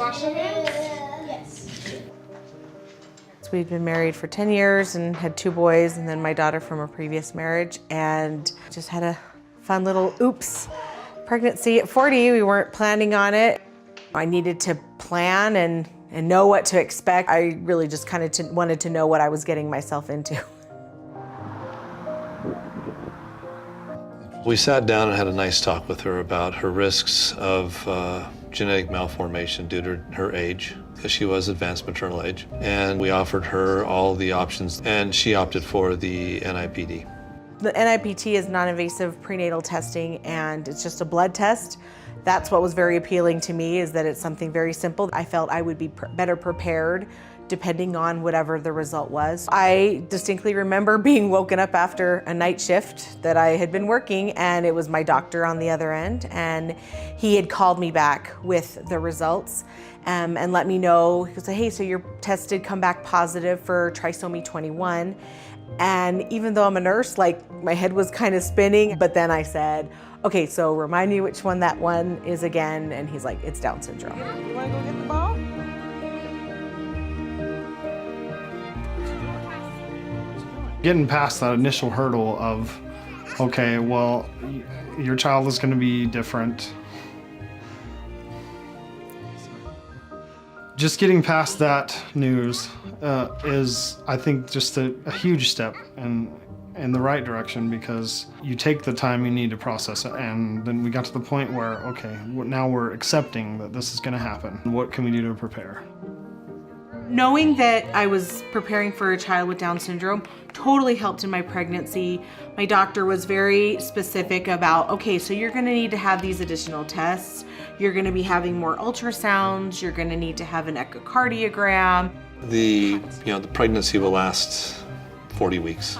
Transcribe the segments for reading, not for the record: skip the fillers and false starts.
wash your hands? Yes. We'd been married for 10 years and had 2 boys, and then my daughter from a previous marriage, and just had a fun little oops pregnancy at 40. We weren't planning on it. I needed to plan and know what to expect. I really just kind of wanted to know what I was getting myself into. We sat down and had a nice talk with her about her risks of genetic malformation due to her age, because she was advanced maternal age. And we offered her all the options, and she opted for the NIPT. The NIPT is non-invasive prenatal testing, and it's just a blood test. That's what was very appealing to me, is that it's something very simple. I felt I would be better prepared depending on whatever the result was. I distinctly remember being woken up after a night shift that I had been working, and it was my doctor on the other end, and he had called me back with the results and let me know. He said, hey, so your test did come back positive for trisomy 21. And even though I'm a nurse, like, my head was kind of spinning, but then I said, okay, so remind me which one that one is again. And he's like, it's Down syndrome. You wanna go get the ball? Getting past that initial hurdle of, okay, well, your child is gonna be different. Just getting past that news is, I think, just a huge step in the right direction, because you take the time you need to process it. And then we got to the point where, okay, now we're accepting that this is gonna happen. What can we do to prepare? Knowing that I was preparing for a child with Down syndrome totally helped in my pregnancy. My doctor was very specific about, okay, so you're gonna need to have these additional tests. You're gonna be having more ultrasounds. You're gonna need to have an echocardiogram. The pregnancy will last 40 weeks.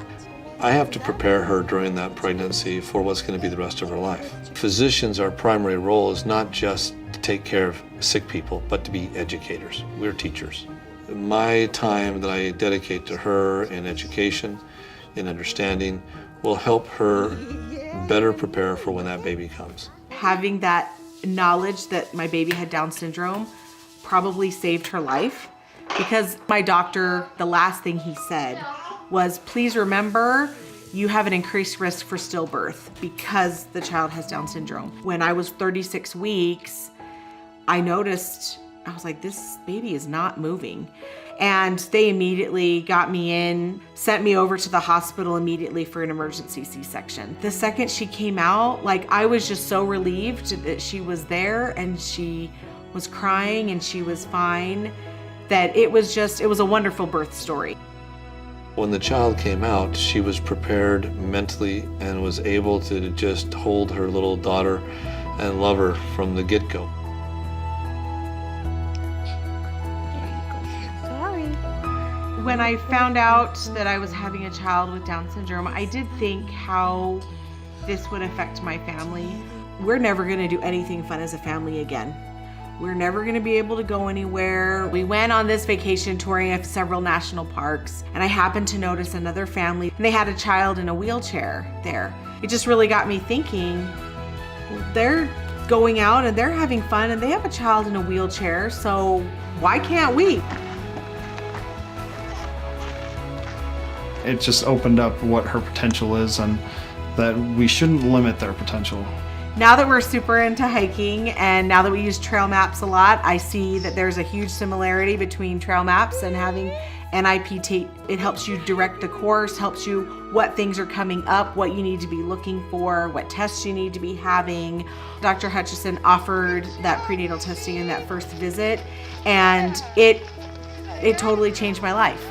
I have to prepare her during that pregnancy for what's going to be the rest of her life. Physicians, our primary role is not just to take care of sick people, but to be educators. We're teachers. My time that I dedicate to her in education, in understanding, will help her better prepare for when that baby comes. Having that knowledge that my baby had Down syndrome probably saved her life, because my doctor, the last thing he said was, please remember, you have an increased risk for stillbirth because the child has Down syndrome. When I was 36 weeks, I noticed, I was like, this baby is not moving. And they immediately got me in, sent me over to the hospital immediately for an emergency C-section. The second she came out, like, I was just so relieved that she was there and she was crying and she was fine, that it was a wonderful birth story. When the child came out, she was prepared mentally and was able to just hold her little daughter and love her from the get-go. Sorry. When I found out that I was having a child with Down syndrome, I did think how this would affect my family. We're never gonna do anything fun as a family again. We're never gonna be able to go anywhere. We went on this vacation touring of several national parks, and I happened to notice another family, and they had a child in a wheelchair there. It just really got me thinking, well, they're going out and they're having fun and they have a child in a wheelchair, so why can't we? It just opened up what her potential is, and that we shouldn't limit their potential. Now that we're super into hiking, and now that we use trail maps a lot, I see that there's a huge similarity between trail maps and having NIPT. It helps you direct the course, helps you what things are coming up, what you need to be looking for, what tests you need to be having. Dr. Hutchison offered that prenatal testing in that first visit, and it totally changed my life.